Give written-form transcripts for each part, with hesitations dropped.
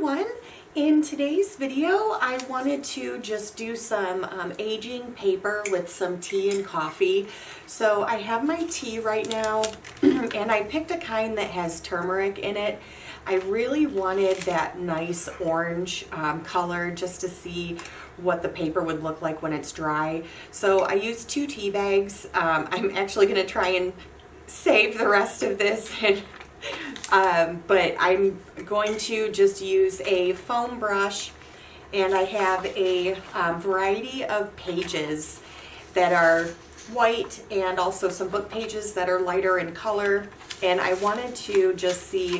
everyone. In today's video, I wanted to just do some aging paper with some tea and coffee. So I have my tea right now and I picked a kind that has turmeric in it. I really wanted that nice orange color just to see what the paper would look like when it's dry. So I used 2 tea bags. I'm actually going to try and save the rest of this but I'm going to just use a foam brush, and I have a variety of pages that are white and also some book pages that are lighter in color, and I wanted to just see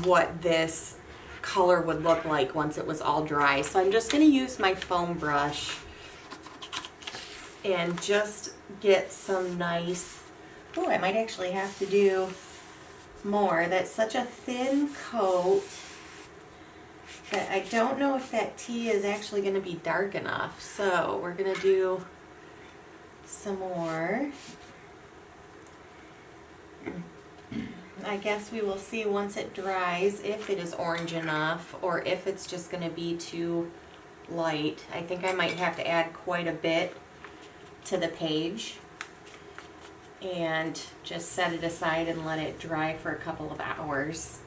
what this color would look like once it was all dry. So I'm just going to use my foam brush and just get some nice, oh, I might actually have to do more. That's such a thin coat that I don't know if that tea is actually going to be dark enough. So we're going to do some more. I guess we will see once it dries if it is orange enough or if it's just going to be too light. I think I might have to add quite a bit to the page and just set it aside and let it dry for a couple of hours.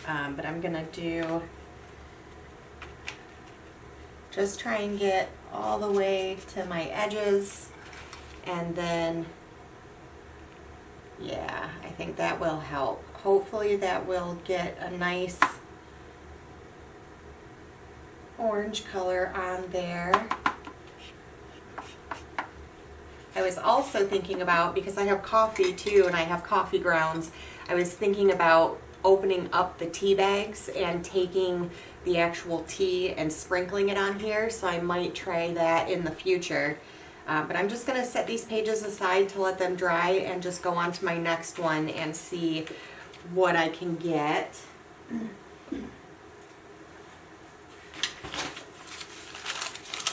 But I'm gonna do, just try and get all the way to my edges, and then, yeah, I think that will help. Hopefully that will get a nice orange color on there. I was also thinking about, because I have coffee too and I have coffee grounds, I was thinking about opening up the tea bags and taking the actual tea and sprinkling it on here, so I might try that in the future. But I'm just going to set these pages aside to let them dry and just go on to my next one and see what I can get.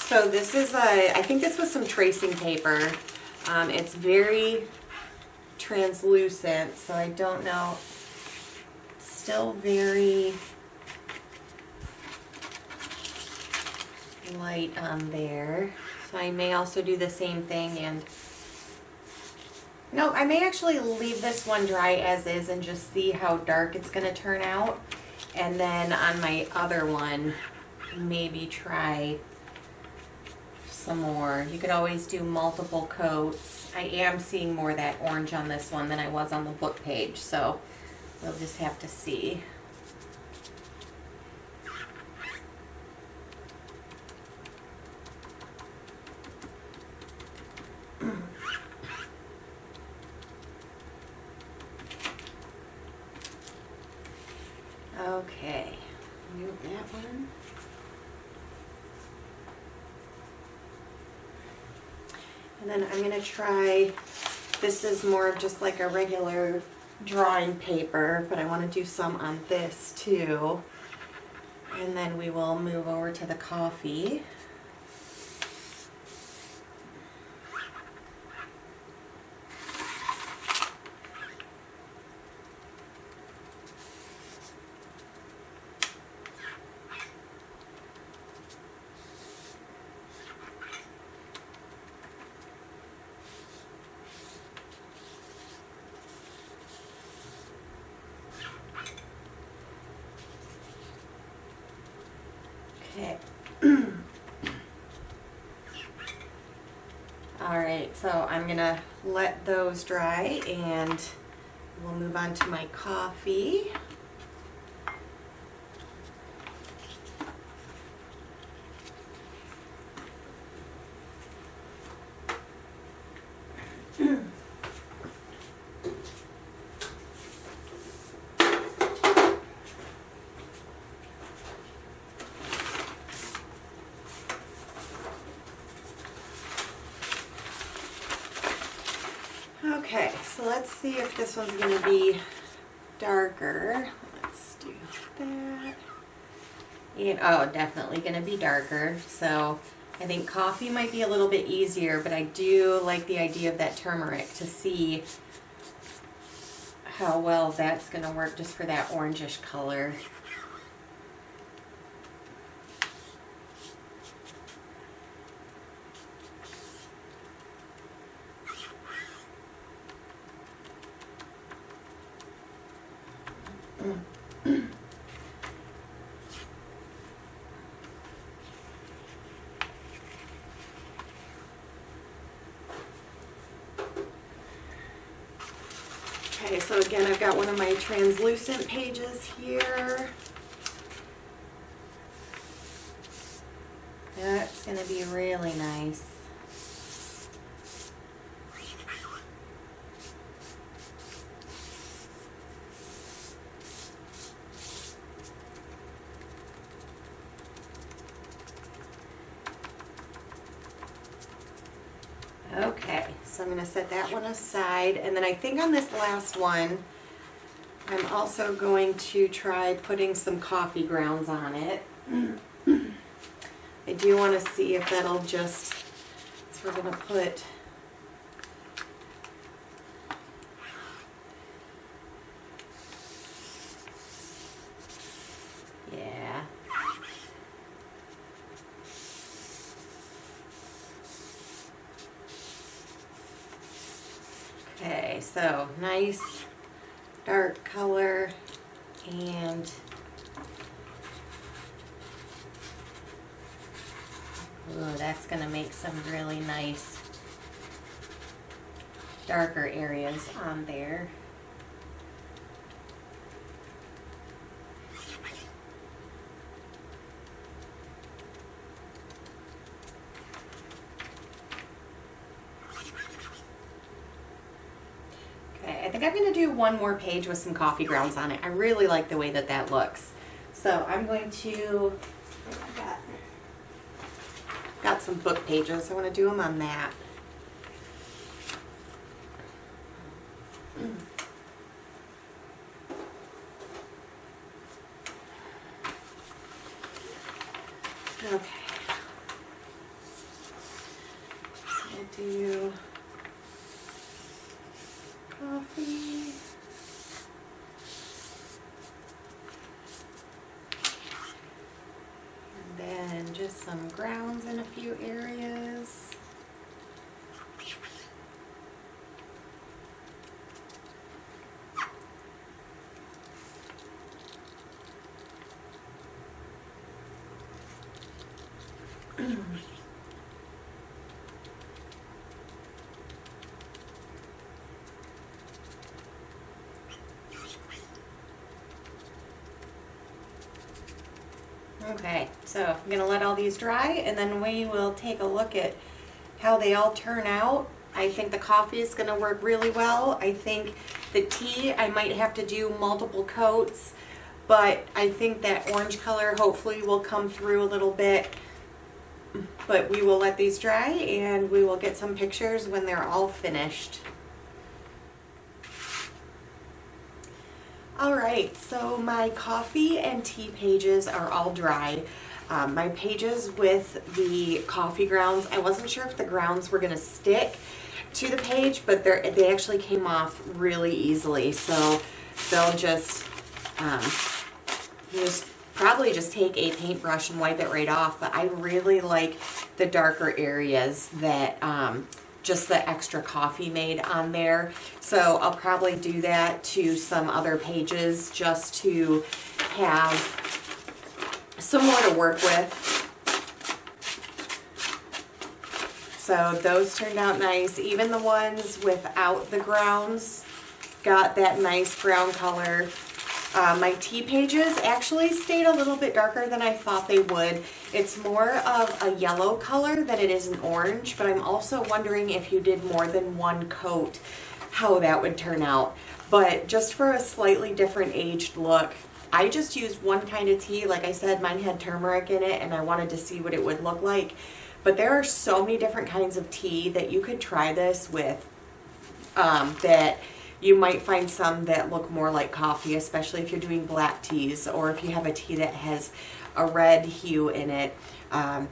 So this is I think this was some tracing paper. It's very translucent, so I don't know. It's still very light on there. So I may also do the same thing, and no, I may actually leave this one dry as is and just see how dark it's going to turn out. And then on my other one, maybe try some more. You could always do multiple coats. I am seeing more of that orange on this one than I was on the book page, so we'll just have to see. Okay, move that one. And then I'm going to try, this is more of just like a regular drawing paper, but I want to do some on this too. And then we will move over to the coffee. Okay. Alright, so I'm going to let those dry and we'll move on to my coffee. Okay, so let's see if this one's going to be darker. Let's do that. And, oh, definitely going to be darker. So I think coffee might be a little bit easier, but I do like the idea of that turmeric to see how well that's going to work just for that orangish color. Okay, so again, I've got one of my translucent pages here. That's going to be really nice. Okay, so I'm going to set that one aside, and then I think on this last one, I'm also going to try putting some coffee grounds on it. I do want to see if that'll just, so we're going to put, yeah. Okay, so nice dark color, and ooh, that's going to make some really nice darker areas on there. okay, I think I'm going to do one more page with some coffee grounds on it. I really like the way that that looks. So I'm going to, got some book pages. I want to do them on that. Okay. So we'll do coffee. And then just some grounds in a few areas. Okay, so I'm going to let all these dry, and then we will take a look at how they all turn out. I think the coffee is going to work really well. I think the tea, I might have to do multiple coats, but I think that orange color hopefully will come through a little bit. But we will let these dry, and we will get some pictures when they're all finished. Alright, so my coffee and tea pages are all dry. My pages with the coffee grounds, I wasn't sure if the grounds were going to stick to the page, but they actually came off really easily. So they'll just probably just take a paintbrush and wipe it right off. But I really like the darker areas that just the extra coffee made on there. So I'll probably do that to some other pages just to have some more to work with. So those turned out nice. Even the ones without the grounds got that nice brown color. My tea pages actually stayed a little bit darker than I thought they would. It's more of a yellow color than it is an orange, but I'm also wondering if you did more than one coat, how that would turn out. But just for a slightly different aged look, I just used one kind of tea. Like I said, mine had turmeric in it, and I wanted to see what it would look like. But there are so many different kinds of tea that you could try this with, that you might find some that look more like coffee, especially if you're doing black teas, or if you have a tea that has a red hue in it.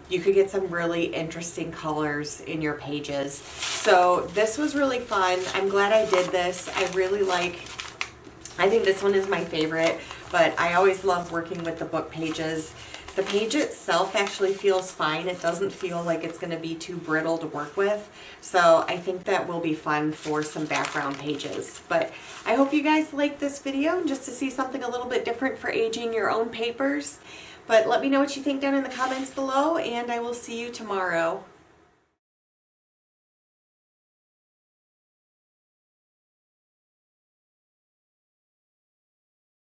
You could get some really interesting colors in your pages. So this was really fun. I'm glad I did this. I think this one is my favorite, but I always love working with the book pages. The page itself actually feels fine. It doesn't feel like it's going to be too brittle to work with. So I think that will be fun for some background pages. But I hope you guys like this video, just to see something a little bit different for aging your own papers. But let me know what you think down in the comments below, and I will see you tomorrow.